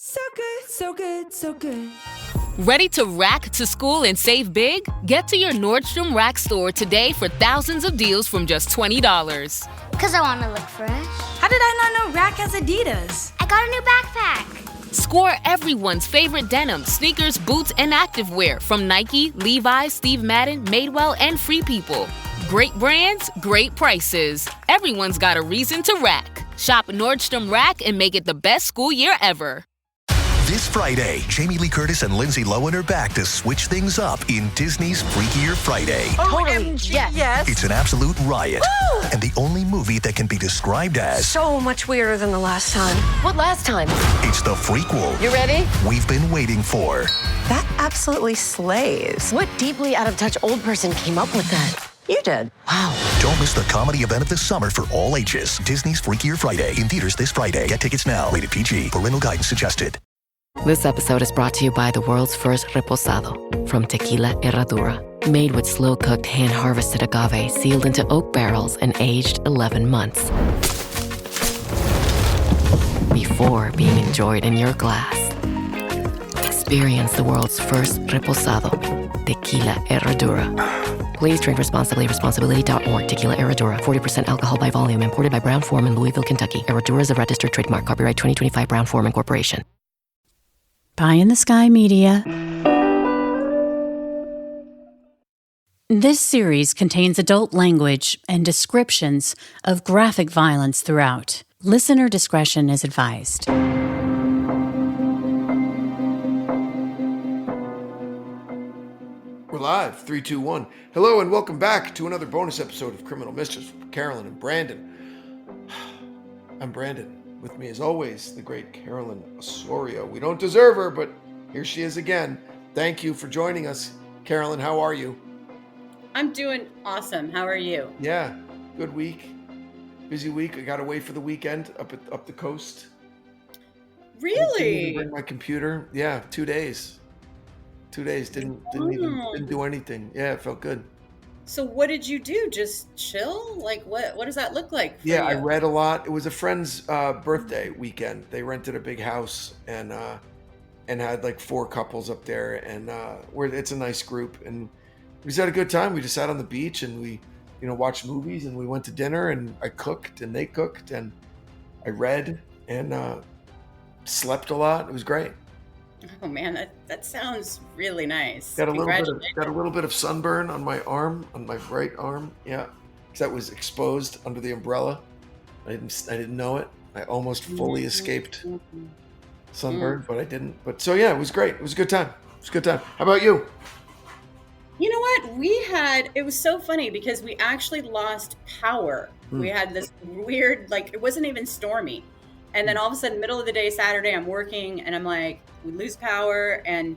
So good, so good, so good. Ready to rack to school and save big? Get to your Nordstrom Rack store today for thousands of deals from just $20. Because I want to look fresh. How did I not know Rack has Adidas? I got a new backpack. Score everyone's favorite denim, sneakers, boots, and activewear from Nike, Levi's, Steve Madden, Madewell, and Free People. Great brands, great prices. Everyone's got a reason to rack. Shop Nordstrom Rack and make it the best school year ever. This Friday, Jamie Lee Curtis and Lindsay Lohan are back to switch things up in Disney's Freakier Friday. OMG, yes. It's an absolute riot, Woo! and the only movie that can be described as So much weirder than the last time. What last time? it's the frequel You ready? we've been waiting for. That absolutely slays. What deeply out of touch old person came up with that? You did. Wow. Don't miss the comedy event of the summer for all ages. Disney's Freakier Friday, in theaters this Friday. Get tickets now. Rated PG. Parental guidance suggested. This episode is brought to you by the world's first reposado from Tequila Herradura. Made with slow-cooked, hand-harvested agave sealed into oak barrels and aged 11 months. Before being enjoyed in your glass. Experience the world's first reposado. Tequila Herradura. Please drink responsibly. Responsibility.org. Tequila Herradura. 40% alcohol by volume. Imported by Brown-Forman, Louisville, Kentucky. Herradura is a registered trademark. Copyright 2025 Brown-Forman Corporation. Pie in the Sky Media. This series contains adult language and descriptions of graphic violence throughout. Listener discretion is advised. We're live, 3, 2, 1. Hello and welcome back to another bonus episode of Criminal Mischief with Carolyn and Branden. I'm Branden. With me as always, the great Carolyn Osorio. We don't deserve her, but here she is again. Thank you for joining us. Carolyn, how are you? I'm doing awesome. How are you? Yeah, good week. Busy week. I got away for the weekend up the coast. Really? Didn't bring my computer. Yeah, 2 days. 2 days. Didn't do anything. Yeah, it felt good. So what did you do? Just chill? Like what does that look like for Yeah, you? I read a lot. It was a friend's birthday weekend. They rented a big house and had like 4 couples up there, and it's a nice group, and we just had a good time. We just sat on the beach and we, watched movies, and we went to dinner, and I cooked and they cooked and I read and slept a lot. It was great. Oh man, that sounds really nice. Got a Congratulations. little bit of sunburn on my arm, on my right arm. Yeah, because that was exposed under the umbrella. I didn't know it. I almost fully escaped sunburn, but I didn't. But so yeah, it was great. It was a good time. How about you? You know what? It was so funny because we actually lost power. We had this weird, it wasn't even stormy. And then all of a sudden, middle of the day, Saturday, I'm working and I'm like, we lose power. And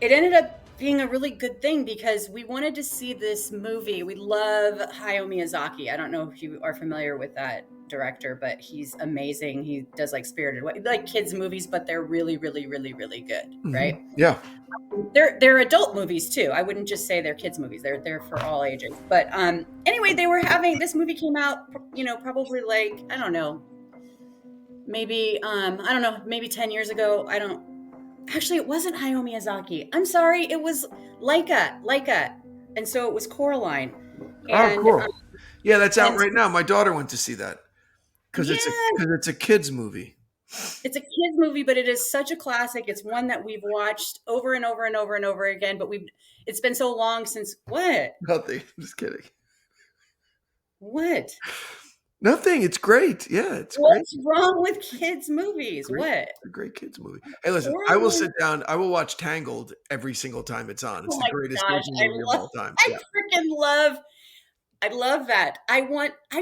it ended up being a really good thing because we wanted to see this movie. We love Hayao Miyazaki. I don't know if you are familiar with that director, but he's amazing. He does Spirited Away, kids movies, but they're really, really, really, really good, right? Yeah. They're adult movies too. I wouldn't just say they're kids movies. They're for all ages. But anyway, this movie came out, probably I don't know, maybe maybe 10 years ago. Actually, it wasn't Hayao Miyazaki. I'm sorry, it was Laika, and so it was Coraline. And, cool. Yeah, that's out right now. My daughter went to see that because it's a kids movie. It's a kids movie, but it is such a classic. It's one that we've watched over and over and over and over again. But it's been so long since what? Nothing. I'm just kidding. What? Nothing. It's great. Yeah, it's What's great. wrong with kids movies? What? It's a great kids movie. Hey, listen, I will sit down. I will watch Tangled every single time it's on. It's the greatest Disney movie of all time. I love that. I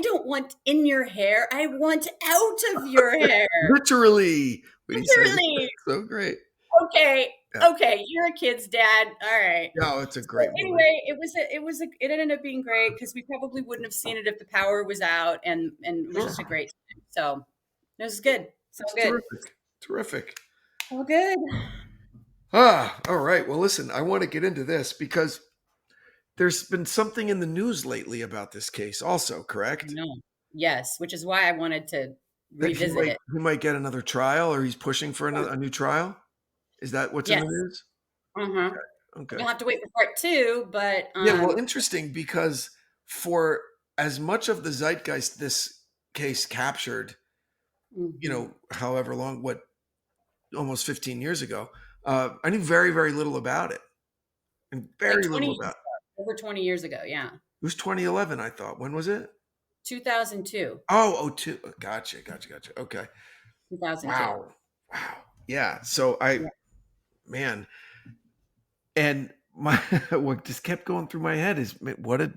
don't want in your hair. I want out of your hair. Literally. Literally. So great. Okay. Yeah. Okay. You're a kid's dad. All right. No, it's a great movie. Anyway, it ended up being great because we probably wouldn't have seen it if the power was out, and it was just a great time. So it was good. So good. Terrific. All good. All right. Well, listen, I want to get into this because there's been something in the news lately about this case also, correct? No. Yes, which is why I wanted to That revisit it. he might get another trial, or he's pushing for a new trial? Is that what's in Yes. the news? Uh-huh. Okay. We'll have to wait for part 2, but Yeah, well, interesting, because for as much of the zeitgeist this case captured, however long, almost 15 years ago, I knew very, very little about it. And like very 20 little years about ago, over 20 years ago, yeah. it. Was 2011, I thought. When was it? 2002. Oh, two. Gotcha. Okay. 2002. Wow. Yeah. So Yeah. man, and my what just kept going through my head is, man, what a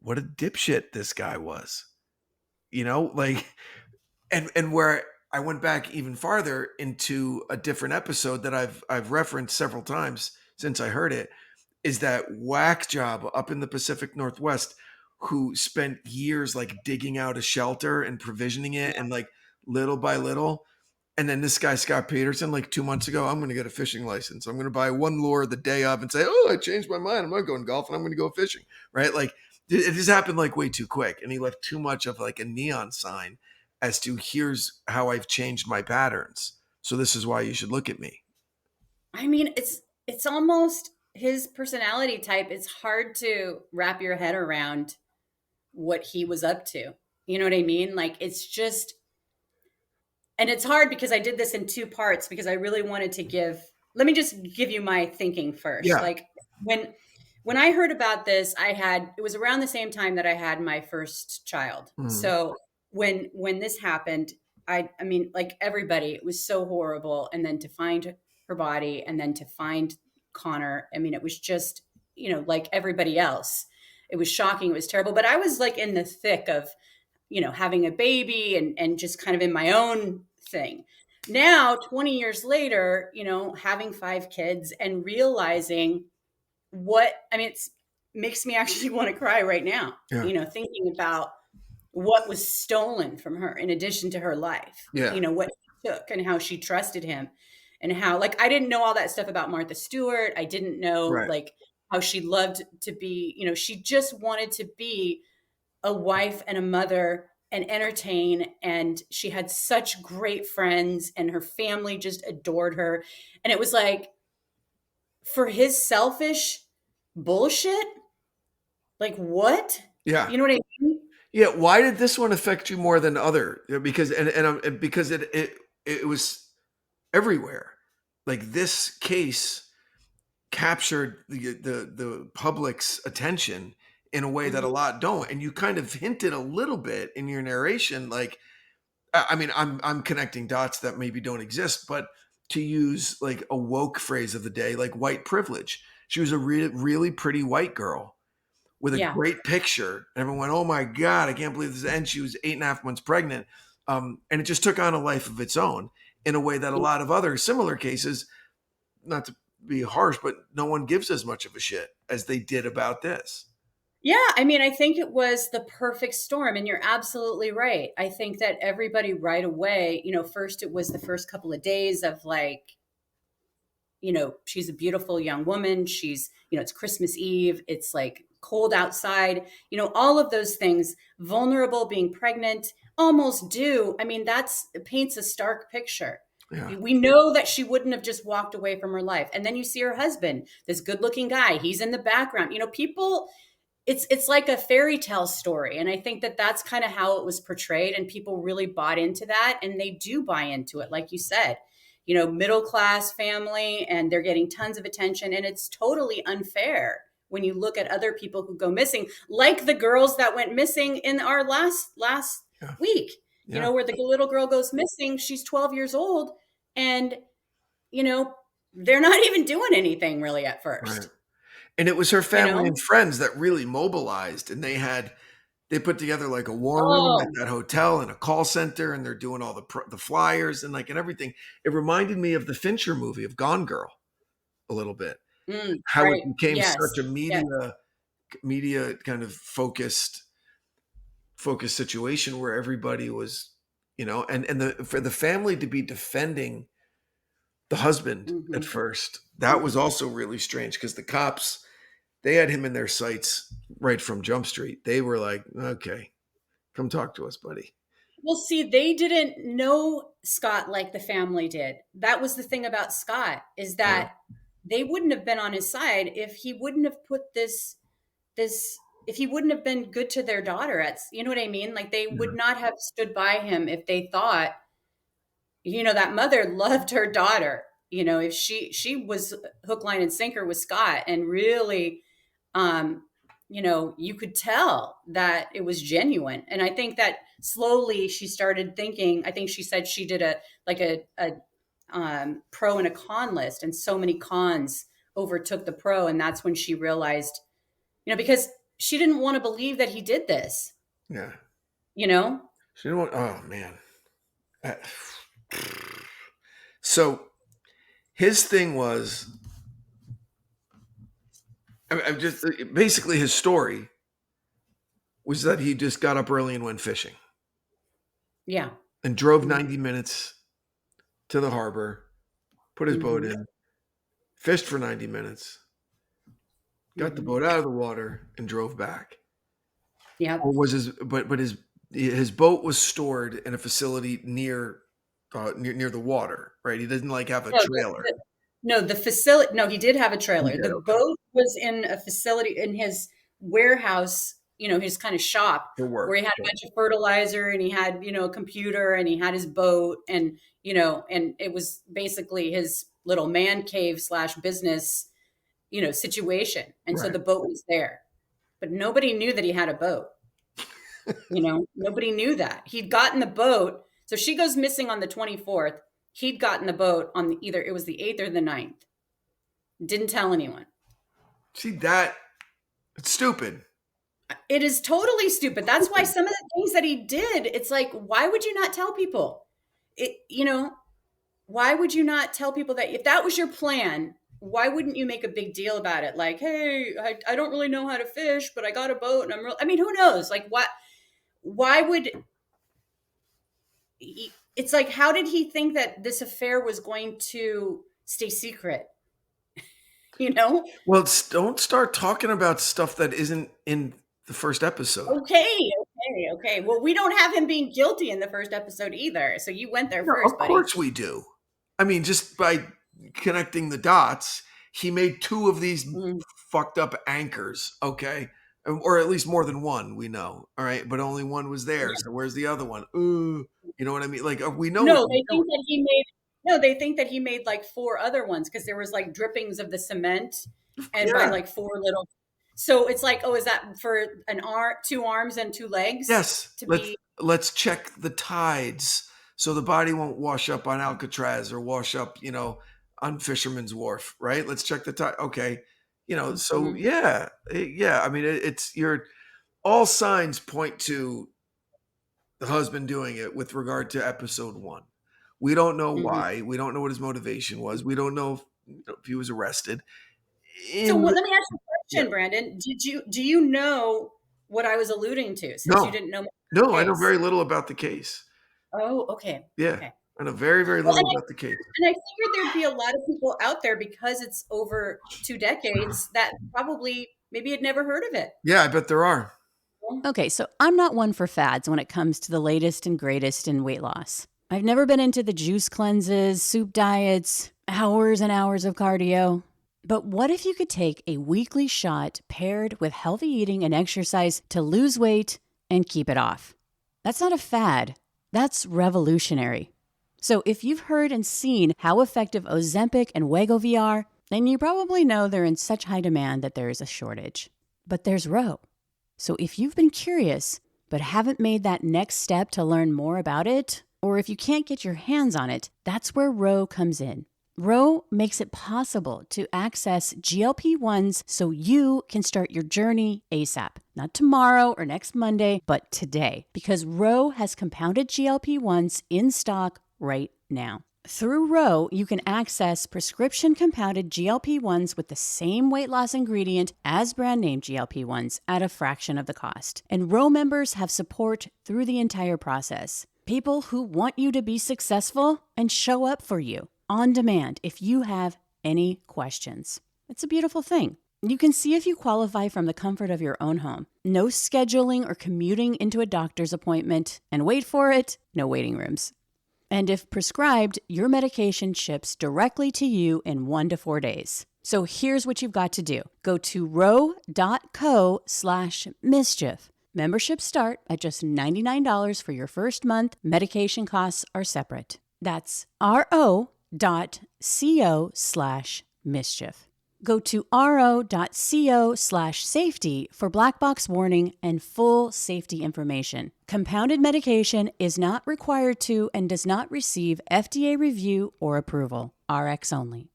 dipshit this guy was. Like, and where I went back even farther into a different episode that I've referenced several times since I heard it, is that whack job up in the Pacific Northwest who spent years like digging out a shelter and provisioning it, and like little by little. And then this guy, Scott Peterson, like 2 months ago, I'm going to get a fishing license. I'm going to buy one lure the day of and say, oh, I changed my mind. I'm not going golfing. I'm going to go fishing. Right. Like, it just happened like way too quick. And he left too much of like a neon sign as to, here's how I've changed my patterns. So this is why you should look at me. I mean, it's almost his personality type. It's hard to wrap your head around what he was up to. You know what I mean? Like, it's just, and it's hard because I did this in 2 parts because I really wanted to let me just give you my thinking first. Yeah. Like, when I heard about this, it was around the same time that I had my first child. So when this happened, I mean, like everybody, it was so horrible. And then to find her body, and then to find Connor, I mean, it was just, like everybody else, it was shocking. It was terrible. But I was like in the thick of, having a baby and just kind of in my own thing. Now, 20 years later, having 5 kids and realizing it makes me actually want to cry right now, thinking about what was stolen from her in addition to her life, what she took and how she trusted him, and how, like, I didn't know all that stuff about Martha Stewart. I didn't know like how she loved to be, she just wanted to be a wife and a mother and entertain. And she had such great friends, and her family just adored her. And it was like, for his selfish bullshit, like, what? Yeah. You know what I mean? Yeah. Why did this one affect you more than other? Because, and because it was everywhere. Like, this case captured the public's attention in a way that a lot don't. And you kind of hinted a little bit in your narration, like, I mean, I'm connecting dots that maybe don't exist, but to use like a woke phrase of the day, like white privilege. She was a really pretty white girl with a great picture. Everyone went, oh my God, I can't believe this. And she was 8.5 months pregnant. And it just took on a life of its own in a way that a lot of other similar cases, not to be harsh, but no one gives as much of a shit as they did about this. Yeah, I mean, I think it was the perfect storm, and you're absolutely right. I think that everybody right away, first it was the first couple of days of like, she's a beautiful young woman. She's, it's Christmas Eve. It's like cold outside, all of those things, vulnerable, being pregnant, almost due. I mean, it paints a stark picture. Yeah. We know that she wouldn't have just walked away from her life. And then you see her husband, this good looking guy, he's in the background, people, it's like a fairy tale story. And I think that that's kind of how it was portrayed, and people really bought into that, and they do buy into it. Like you said, middle class family, and they're getting tons of attention, and it's totally unfair when you look at other people who go missing, like the girls that went missing in our last week, where the little girl goes missing. She's 12 years old, and, they're not even doing anything really at first. Right. And it was her family and friends that really mobilized, and they put together like a war room at that hotel and a call center, and they're doing all the flyers and everything. It reminded me of the Fincher movie of Gone Girl a little bit. How it became such a media kind of focused situation where everybody was, and for the family to be defending the husband at first, that was also really strange, because the cops, they had him in their sights right from Jump Street. They were like, okay, come talk to us, buddy. Well, see, they didn't know Scott like the family did. That was the thing about Scott, is that they wouldn't have been on his side if he wouldn't have put this if he wouldn't have been good to their daughter. You know what I mean? Like, they would not have stood by him if they thought, that mother loved her daughter. If she was hook, line, and sinker with Scott, and really, you could tell that it was genuine. And I think that slowly she started thinking, I think she said she did a pro and a con list, and so many cons overtook the pro. And that's when she realized, because she didn't want to believe that he did this. Yeah. She didn't want, oh man. So his thing was, I'm just basically his story was that he just got up early and went fishing. Yeah. And drove 90 minutes to the harbor, put his boat in, fished for 90 minutes, got the boat out of the water, and drove back. Yeah. Or was his boat was stored in a facility near the water, right? He didn't have a trailer. The facility. No, he did have a trailer. The boat was in a facility in his warehouse, his kind of shop where he had a bunch of fertilizer, and he had, a computer, and he had his boat, and, and it was basically his little man cave / business, situation. And so the boat was there, but nobody knew that he had a boat. Nobody knew that. He'd gotten the boat. So she goes missing on the 24th. He'd gotten the boat on either it was the 8th or the 9th. Didn't tell anyone. See, it's stupid. It is totally stupid. That's why some of the things that he did, it's like, why would you not tell people? Why would you not tell people that if that was your plan, why wouldn't you make a big deal about it? Like, hey, I don't really know how to fish, but I got a boat, and who knows? Like, why would it's like, how did he think that this affair was going to stay secret? Well, don't start talking about stuff that isn't in the first episode. Okay. Well, we don't have him being guilty in the first episode either. So you went there first, buddy. Of course we do. I mean, just by connecting the dots, he made 2 of these fucked up anchors, okay? Or at least more than one, we know, all right? But only one was there, so where's the other one? You know what I mean? Like, we know. No, they think that he made. No, they think that he made like 4 other ones because there was like drippings of the cement, and by like 4 little. So it's like, is that for an 2 arms and 2 legs? Yes. Let's check the tides so the body won't wash up on Alcatraz or wash up, on Fisherman's Wharf, right? Let's check the tide. Okay. So yeah. I mean, it's all signs point to the husband doing it with regard to episode 1. We don't know why. We don't know what his motivation was. We don't know if he was arrested. So let me ask you a question, Branden. Do you know what I was alluding to? Since you didn't know. No, I know very little about the case. Oh, okay. Yeah. Okay. I know very, very little about the case. And I figured there'd be a lot of people out there because it's over 2 decades that probably maybe had never heard of it. Yeah, I bet there are. Okay, so I'm not one for fads when it comes to the latest and greatest in weight loss. I've never been into the juice cleanses, soup diets, hours and hours of cardio. But what if you could take a weekly shot paired with healthy eating and exercise to lose weight and keep it off? That's not a fad. That's revolutionary. So if you've heard and seen how effective Ozempic and Wegovy are, then you probably know they're in such high demand that there is a shortage. But there's Ro. So if you've been curious but haven't made that next step to learn more about it, or if you can't get your hands on it, that's where Ro comes in. Ro makes it possible to access GLP-1s so you can start your journey ASAP. Not tomorrow or next Monday, but today. Because Ro has compounded GLP-1s in stock right now. Through Ro, you can access prescription compounded GLP-1s with the same weight loss ingredient as brand name GLP-1s at a fraction of the cost. And Ro members have support through the entire process. People who want you to be successful and show up for you on demand if you have any questions. It's a beautiful thing. You can see if you qualify from the comfort of your own home. No scheduling or commuting into a doctor's appointment. And wait for it, no waiting rooms. And if prescribed, your medication ships directly to you in 1 to 4 days. So here's what you've got to do. Go to ro.co/mischief. Memberships start at just $99 for your first month. Medication costs are separate. That's ro.co/mischief. Go to ro.co/safety for black box warning and full safety information. Compounded medication is not required to and does not receive FDA review or approval. RX only.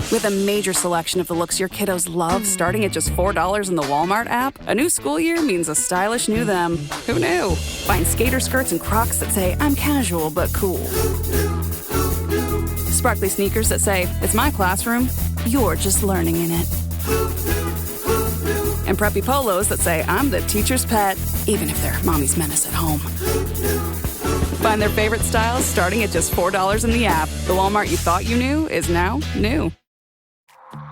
With a major selection of the looks your kiddos love starting at just $4 in the Walmart app, a new school year means a stylish new them. Who knew? Find skater skirts and Crocs that say, I'm casual but cool. Sparkly sneakers that say, it's my classroom, you're just learning in it. And preppy polos that say, I'm the teacher's pet, even if they're mommy's menace at home. Find their favorite styles starting at just $4 in the app. The Walmart you thought you knew is now new.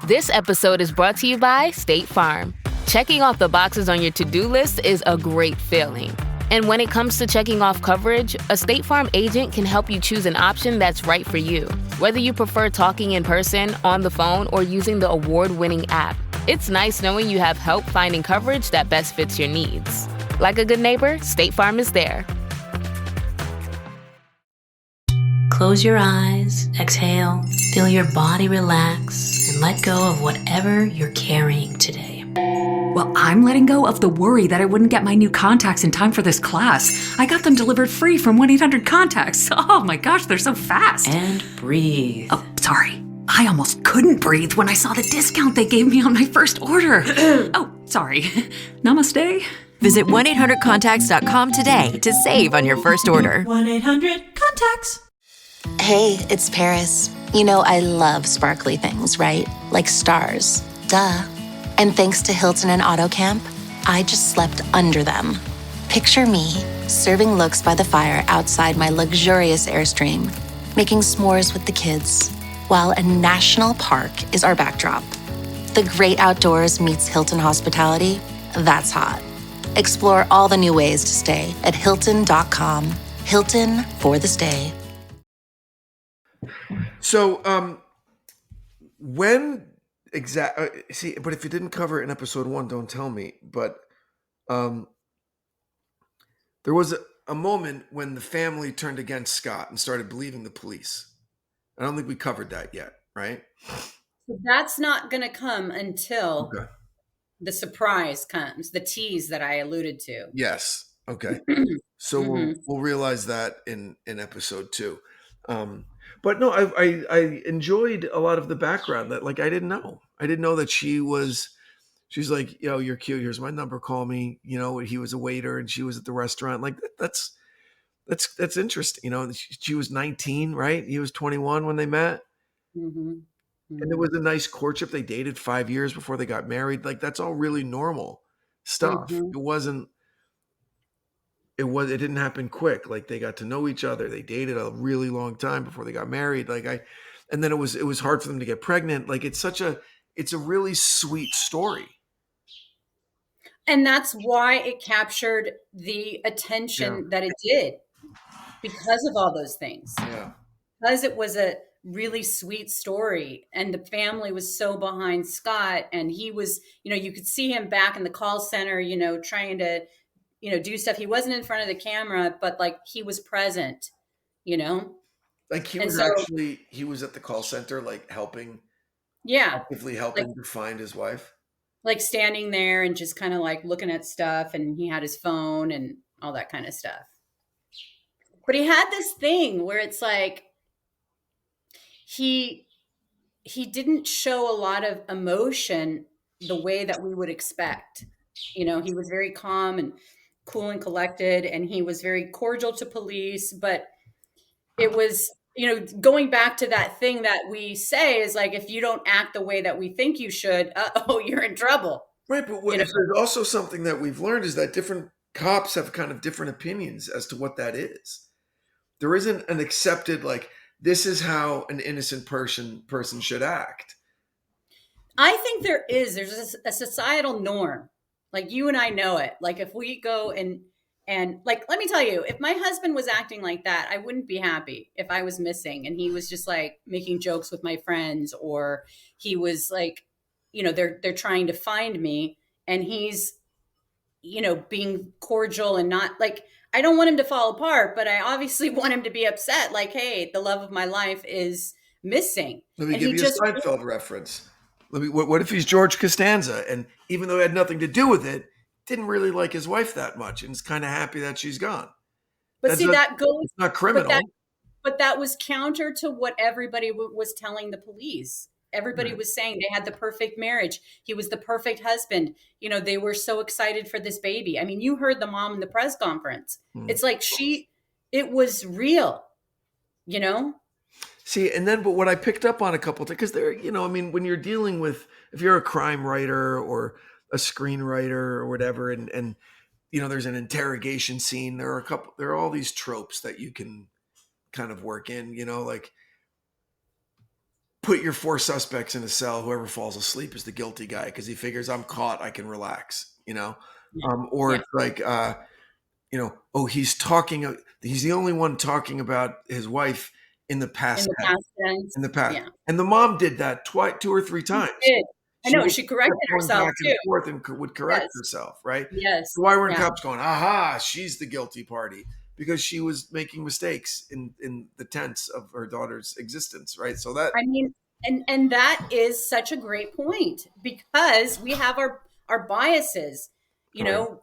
This episode is brought to you by State Farm. Checking off the boxes on your to-do list is a great feeling. And when it comes to checking off coverage, a State Farm agent can help you choose an option that's right for you. Whether you prefer talking in person, on the phone, or using the award-winning app, it's nice knowing you have help finding coverage that best fits your needs. Like a good neighbor, State Farm is there. Close your eyes, exhale, feel your body relax, and let go of whatever you're carrying today. Well, I'm letting go of the worry that I wouldn't get my new contacts in time for this class. I got them delivered free from 1-800-CONTACTS. Oh my gosh, they're so fast. And breathe. Oh, sorry. I almost couldn't breathe when I saw the discount they gave me on my first order. Oh, sorry. Namaste. Visit 1-800-CONTACTS.com today to save on your first order. 1-800-CONTACTS. Hey, it's Paris. You know I love sparkly things, right? Like stars. Duh. And thanks to Hilton and AutoCamp, I just slept under them. Picture me serving looks by the fire outside my luxurious Airstream, making s'mores with the kids, while a national park is our backdrop. The great outdoors meets Hilton hospitality. That's hot. Explore all the new ways to stay at Hilton.com. Hilton for the stay. So, when see, but if you didn't cover it in episode 1, don't tell me. But there was a moment when the family turned against Scott and started believing the police. I don't think we covered that yet, right? That's not going to come until the surprise comes, the tease that I alluded to. Yes. Okay. So we'll realize that in episode 2. But no, I enjoyed a lot of the background that, like, I didn't know that she's like, yo, you're cute. Here's my number. Call me. You know, he was a waiter and she was at the restaurant. Like that's interesting. You know, she was 19, right? He was 21 when they met. And it was a nice courtship. They dated 5 years before they got married. Like that's all really normal stuff. It didn't happen quick. Like they got to know each other. They dated a really long time before they got married. And then it was hard for them to get pregnant. Like it's a really sweet story. And that's why it captured the attention that it did, because of all those things. Yeah. Because it was a really sweet story and the family was so behind Scott, and he was, you could see him back in the call center, trying to, do stuff. He wasn't in front of the camera, but like he was present, Like he was he was at the call center, like helping. Yeah. Actively helping to find his wife. Like standing there and just kind of like looking at stuff, and he had his phone and all that kind of stuff. But he had this thing where it's like he didn't show a lot of emotion the way that we would expect. He was very calm and cool and collected, and he was very cordial to police, but it was, going back to that thing that we say is like, if you don't act the way that we think you should, you're in trouble. Right. But there's also something that we've learned is that different cops have kind of different opinions as to what that is. There isn't an accepted, like, this is how an innocent person should act. I think there's a societal norm. Like you and I know it. Like if we go and like, let me tell you, if my husband was acting like that, I wouldn't be happy if I was missing and he was just like making jokes with my friends, or he was like, they're trying to find me and he's, being cordial and not like, I don't want him to fall apart, but I obviously want him to be upset. Like, hey, the love of my life is missing. Let me And give he you just a Seinfeld reference. What if he's George Costanza, and even though it had nothing to do with it, didn't really like his wife that much, and is kind of happy that she's gone. But That's see, not, that goes. it's not criminal. But that was counter to what everybody was telling the police. Everybody Right. was saying they had the perfect marriage. He was the perfect husband. They were so excited for this baby. I mean, you heard the mom in the press conference. It's like it was real, See, and then, but what I picked up on a couple of things, because when you're dealing with, if you're a crime writer or a screenwriter or whatever, and there's an interrogation scene, there are all these tropes that you can kind of work in, like put your 4 suspects in a cell, whoever falls asleep is the guilty guy, because he figures I'm caught, I can relax, or it's like, he's the only one talking about his wife in the past tense. in the past. Yeah. And the mom did that 2 or 3 times. I know, she corrected herself back too. and forth and would correct herself, right? Yes. So why weren't cops going, aha, she's the guilty party? Because she was making mistakes in the tense of her daughter's existence, right? So that, I mean, and that is such a great point, because we have our biases, and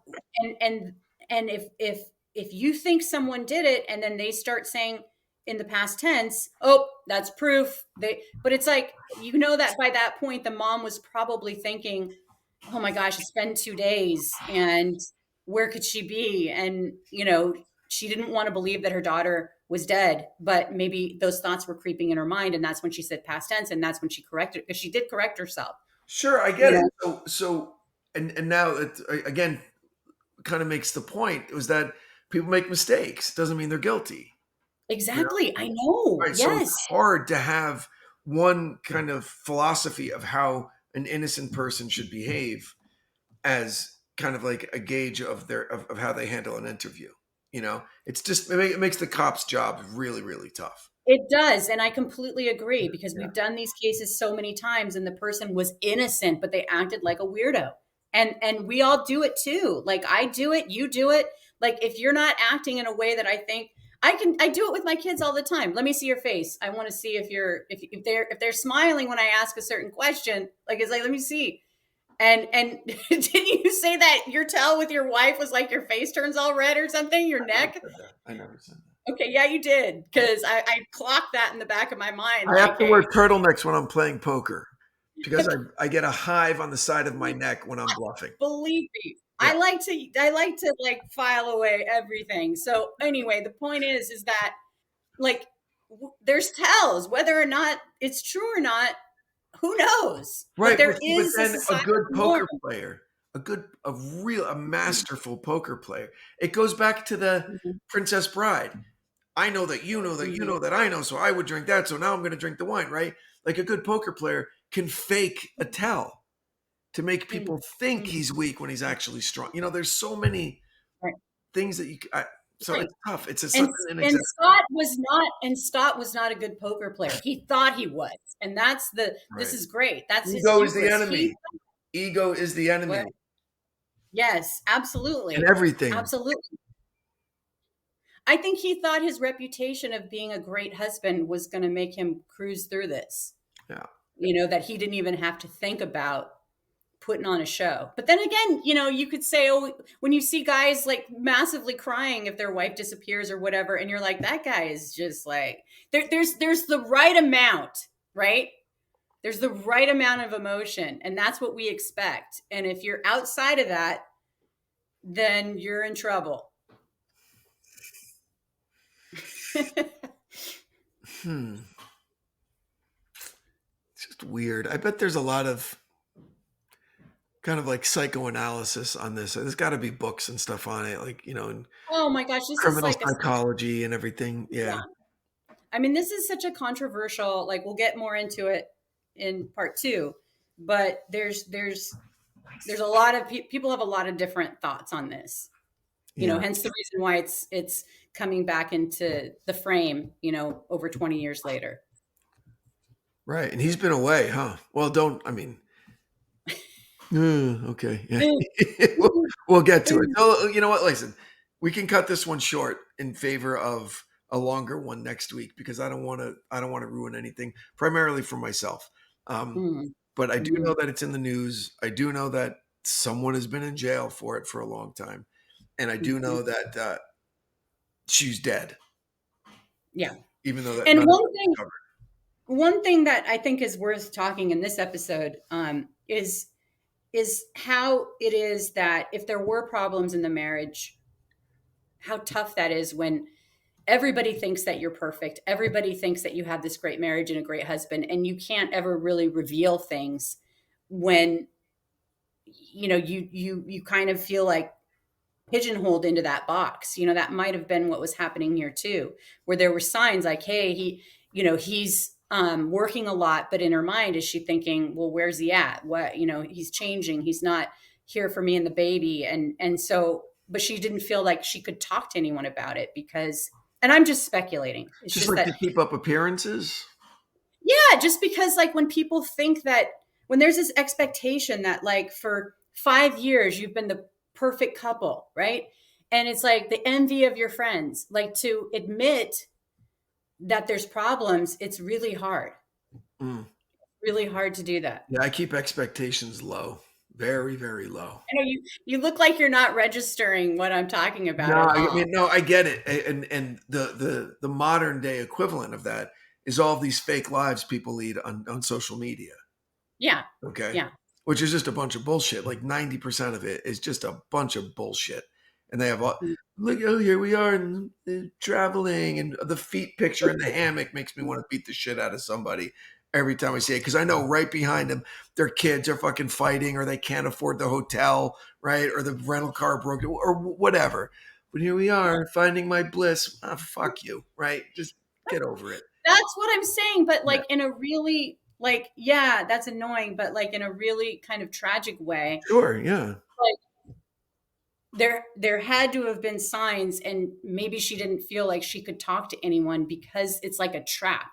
if you think someone did it and then they start saying in the past tense, oh, that's proof, but it's like, that by that point the mom was probably thinking, oh my gosh, it's been 2 days and where could she be? And she didn't want to believe that her daughter was dead, but maybe those thoughts were creeping in her mind, and that's when she said past tense, and that's when she corrected, because she did correct herself. sure, I get it. So and now it again kind of makes the point, was that people make mistakes doesn't mean they're guilty. Exactly. I know. Right. Yes. So it's hard to have one kind of philosophy of how an innocent person should behave as kind of like a gauge of of how they handle an interview. It's just, it makes the cop's job really, really tough. It does. And I completely agree, because we've done these cases so many times and the person was innocent, but they acted like a weirdo. And we all do it too. Like I do it, you do it. Like if you're not acting in a way that I think I do it with my kids all the time. Let me see your face. I want to see if they're smiling when I ask a certain question. Like it's like, let me see. And didn't you say that your tell with your wife was like your face turns all red or something, your neck? I never said that. Okay, yeah, you did, because I clocked that in the back of my mind. I have to wear turtlenecks when I'm playing poker, because I get a hive on the side of my neck when I'm bluffing. Believe me, yeah. I like to like file away everything. So anyway, the point is that like there's tells, whether or not it's true or not, who knows? Right. But there is a good poker player, a masterful poker player. It goes back to the Princess Bride. I know that you know that you know that I know, so I would drink that. So now I'm going to drink the wine, right? Like a good poker player can fake a tell to make people think he's weak when he's actually strong. There's so many things that it's tough. It's such an and Scott was not a good poker player. He thought he was, and that's this is great. That's ego is the enemy. Ego is the enemy. Well, yes, absolutely, and everything. Absolutely. I think he thought his reputation of being a great husband was going to make him cruise through this. Yeah, that he didn't even have to think about putting on a show. But then again, you could say, oh, when you see guys like massively crying if their wife disappears or whatever, and you're like, that guy is just like, there's the right amount, right? There's the right amount of emotion, and that's what we expect. And if you're outside of that, then you're in trouble. It's just weird. I bet there's a lot of kind of like psychoanalysis on this. There's got to be books and stuff on it, like and oh my gosh, this criminal is like psychology and everything. Yeah. I mean, this is such a controversial. Like, we'll get more into it in part 2. but there's a lot of people have a lot of different thoughts on this. Hence the reason why it's coming back into the frame, over 20 years later. Right. And he's been away, huh? Well, okay. Yeah. We'll get to it. So, you know what? Listen, we can cut this one short in favor of a longer one next week because I don't want to ruin anything, primarily for myself. But I do know that it's in the news. I do know that someone has been in jail for it for a long time. And I do know that she's dead. Yeah. Even though that. And one thing that I think is worth talking in this episode is how it is that if there were problems in the marriage, how tough that is when everybody thinks that you're perfect. Everybody thinks that you have this great marriage and a great husband, and you can't ever really reveal things when, you kind of feel like pigeonholed into that box. That might have been what was happening here too, where there were signs like, hey, he's working a lot, but in her mind, is she thinking, well, where's he at? What, he's changing. He's not here for me and the baby. And so, but she didn't feel like she could talk to anyone about it because, and I'm just speculating. It's just like to keep up appearances. Yeah. Just because like when people think that when there's this expectation that like for 5 years, you've been the perfect couple, right? And it's like the envy of your friends, like to admit that there's problems. It's really hard. Really hard to do that. Yeah. I keep expectations low, very, very low. I know you look like you're not registering what I'm talking about. No, I get it. And the modern day equivalent of that is all these fake lives people lead on social media. Yeah. Okay. Yeah. Which is just a bunch of bullshit. Like 90% of it is just a bunch of bullshit. And they have all, look, oh, here we are and traveling, and the feet picture in the hammock makes me want to beat the shit out of somebody every time I see it. Because I know right behind them, their kids are fucking fighting, or they can't afford the hotel, right? Or the rental car broke, or whatever. But here we are finding my bliss. Fuck you, right? Just get over it. That's what I'm saying. But like in a really like, yeah, that's annoying, but like in a really kind of tragic way. Sure, yeah. Like there had to have been signs, and maybe she didn't feel like she could talk to anyone because it's like a trap.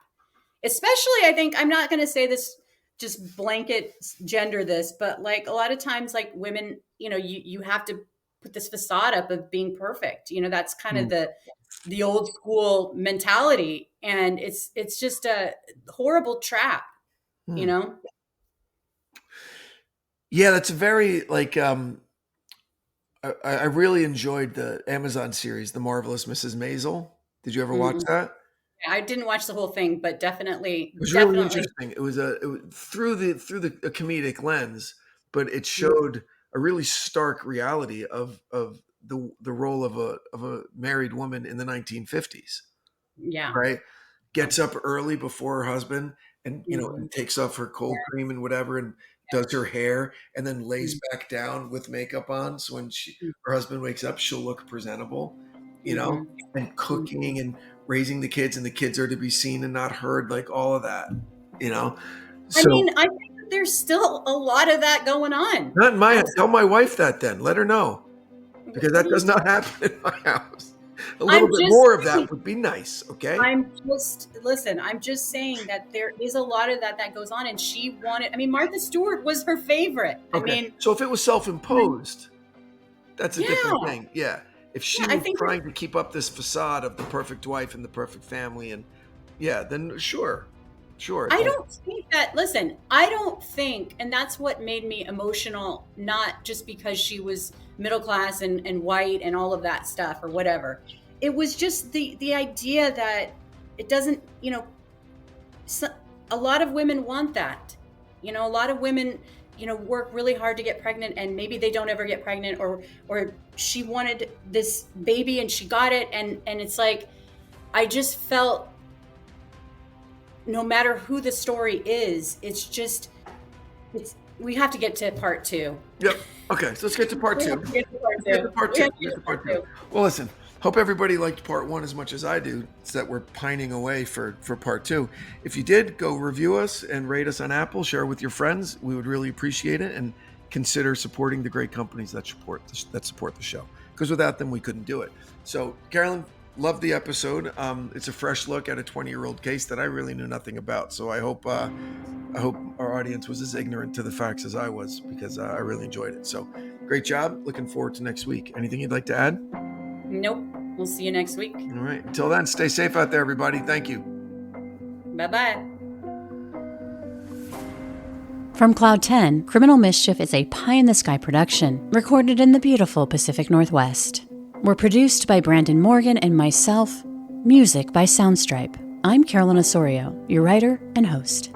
Especially, I think, I'm not going to say this, just blanket gender this, but like a lot of times, like women, you have to put this facade up of being perfect. That's kind of the old school mentality. And it's just a horrible trap, Yeah, that's very like, I really enjoyed the Amazon series, The Marvelous Mrs. Maisel. Did you ever watch that? I didn't watch the whole thing, but definitely. It was really interesting. It was through the comedic lens, but it showed a really stark reality of the role of a married woman in the 1950s. Yeah. Right. Gets up early before her husband, and and takes off her cold cream and whatever, and does her hair, and then lays back down with makeup on. So when her husband wakes up, she'll look presentable, and cooking and raising the kids, and the kids are to be seen and not heard, like all of that, So, I mean, I think that there's still a lot of that going on. Not in my house. Tell my wife that then. Let her know. Because that does not happen in my house. A little bit more of that would be nice, okay? I'm just saying that there is a lot of that goes on, and she wanted, Martha Stewart was her favorite. Okay. So if it was self-imposed, that's a different thing. Yeah. If she was trying to keep up this facade of the perfect wife and the perfect family, and then sure. I don't think that, I don't think, and that's what made me emotional, not just because she was middle class and white and all of that stuff or whatever. It was just the idea that it doesn't, a lot of women want that. A lot of women, work really hard to get pregnant, and maybe they don't ever get pregnant, or she wanted this baby and she got it. And it's like, I just felt, no matter who the story is, we have to get to part 2. Yep. Okay. So let's get to part 2. Well, listen, Hope everybody liked part 1 as much as I do. It's that we're pining away for part 2. If you did, go review us and rate us on Apple. Share with your friends. We would really appreciate it. And consider supporting the great companies that support the show. Because without them, we couldn't do it. So, Carolyn, loved the episode. It's a fresh look at a 20-year-old case that I really knew nothing about. So I hope our audience was as ignorant to the facts as I was, because I really enjoyed it. So great job. Looking forward to next week. Anything you'd like to add? Nope. We'll see you next week. All right. Until then, stay safe out there, everybody. Thank you. Bye-bye. From Cloud 10, Criminal Mischief is a pie-in-the-sky production recorded in the beautiful Pacific Northwest. We're produced by Brandon Morgan and myself. Music by Soundstripe. I'm Carolyn Osorio, your writer and host.